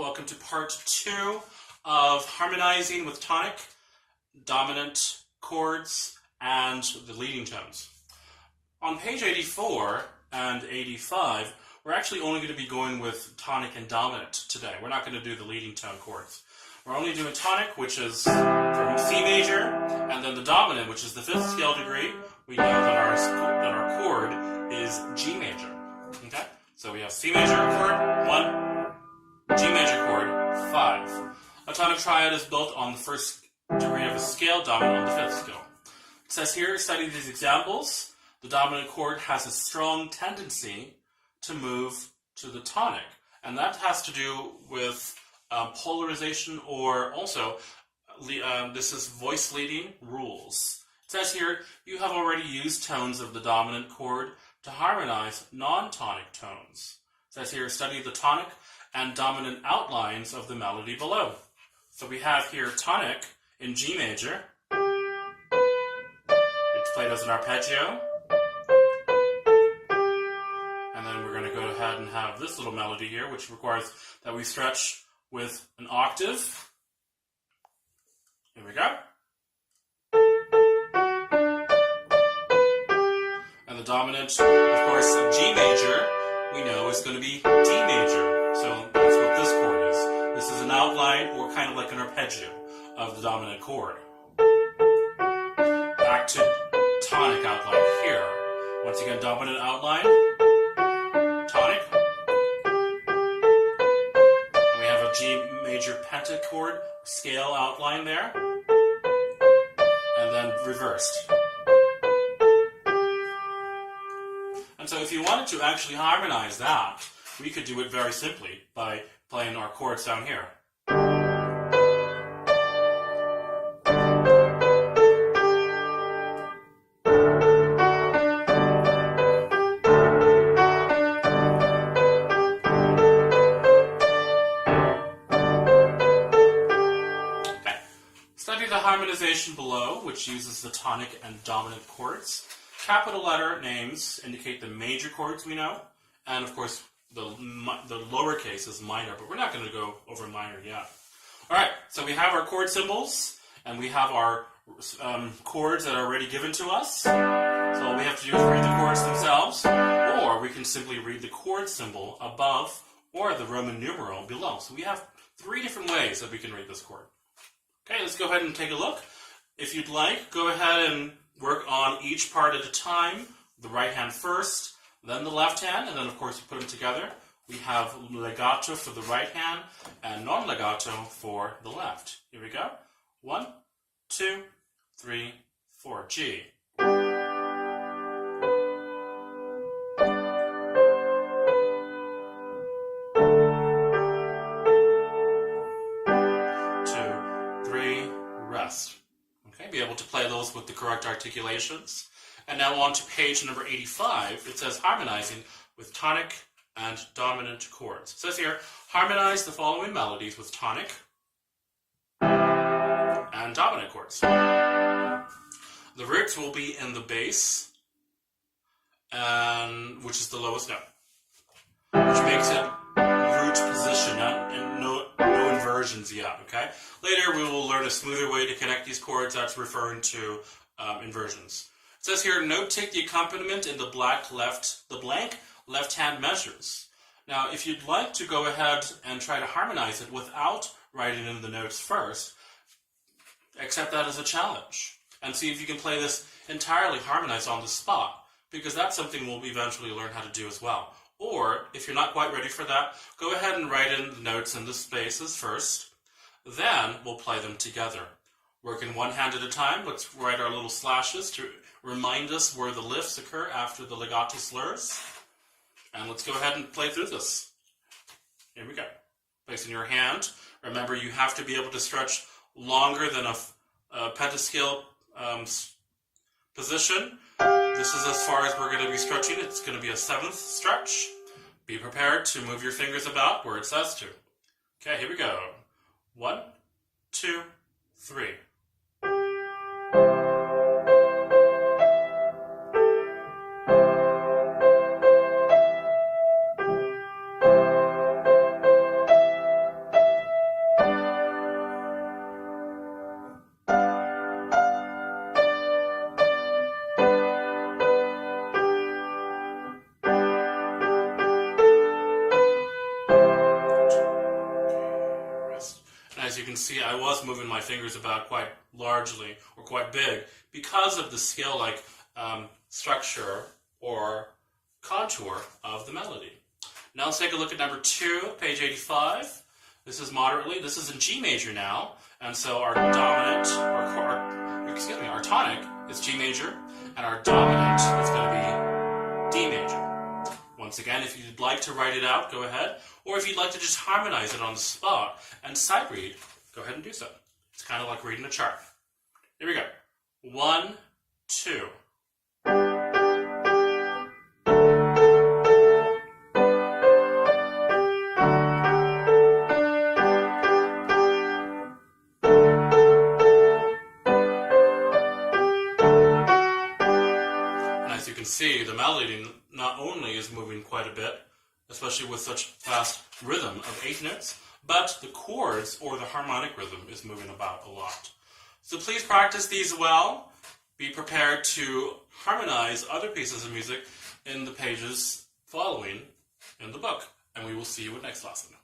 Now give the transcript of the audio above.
welcome to part 2 of Harmonizing with Tonic, Dominant Chords, and the leading tones. On page 84 and 85, we're actually only going to be going with Tonic and Dominant today. We're not going to do the leading tone chords. We're only doing Tonic, which is from C major, and then the Dominant, which is the 5th scale degree. We know that our chord is G major. Okay? So we have C major chord 1, G major chord 5. A tonic triad is built on the 1st degree of a scale, dominant on the 5th scale. It says here, study these examples. The dominant chord has a strong tendency to move to the tonic, and that has to do with polarization, or also this is voice leading rules. It says here, you have already used tones of the dominant chord to harmonize non-tonic tones. It says here, study the tonic and dominant outlines of the melody below. So we have here tonic in G major. It's played as an arpeggio. And then we're going to go ahead and have this little melody here, which requires that we stretch with an octave. Here we go. And the dominant, of course, of G major, we know is going to be D major. So that's what this chord is. This is an outline, or kind of like an arpeggio, of the dominant chord. Back to tonic outline here. Once again, dominant outline, tonic. And we have a G major pentachord scale outline there. And then reversed. And so if you wanted to actually harmonize that, we could do it very simply by playing our chords down here. Okay. Study the harmonization below, which uses the tonic and dominant chords. Capital letter names indicate the major chords we know, and of course the lowercase is minor, but we're not going to go over minor yet. Alright, so we have our chord symbols, and we have our chords that are already given to us. So all we have to do is read the chords themselves, or we can simply read the chord symbol above, or the Roman numeral below. So we have 3 different ways that we can read this chord. Okay, let's go ahead and take a look. If you'd like, go ahead and work on each part at a time. The right hand first, then the left hand, and then of course you put them together. We have legato for the right hand and non-legato for the left. Here we go. 1, 2, 3, 4. G. 2, 3, rest. Okay, be able to play those with the correct articulations. And now on to page number 85, it says harmonizing with tonic and dominant chords. It says here, harmonize the following melodies with tonic and dominant chords. The roots will be in the bass, which is the lowest note, which makes it root position, and no inversions yet, okay? Later we will learn a smoother way to connect these chords that's referring to inversions. It says here, notate the accompaniment in the blank left-hand measures. Now, if you'd like to go ahead and try to harmonize it without writing in the notes first, accept that as a challenge and see if you can play this entirely harmonized on the spot, because that's something we'll eventually learn how to do as well. Or, if you're not quite ready for that, go ahead and write in the notes in the spaces first, then we'll play them together. Working one hand at a time, let's write our little slashes to remind us where the lifts occur after the legato slurs. And let's go ahead and play through this. Here we go. Placing your hand. Remember, you have to be able to stretch longer than a pentascale position. This is as far as we're going to be stretching. It's going to be a 7th stretch. Be prepared to move your fingers about where it says to. Okay, here we go. 1, 2, 3. as you can see, I was moving my fingers about quite largely, or quite big, because of the scale-like structure or contour of the melody. Now let's take a look at number 2, page 85. This is moderately, this is in G major now, and so our dominant, our tonic is G major, and our dominant is going to be D major. Once again, if you'd like to write it out, go ahead, or if you'd like to just harmonize it on the spot and sight read, go ahead and do so. It's kind of like reading a chart. Here we go. 1, 2. As you can see, the melody not only is moving quite a bit, especially with such fast rhythm of 8 notes, but the chords or the harmonic rhythm is moving about a lot. So please practice these well. Be prepared to harmonize other pieces of music in the pages following in the book, and we will see you at next lesson.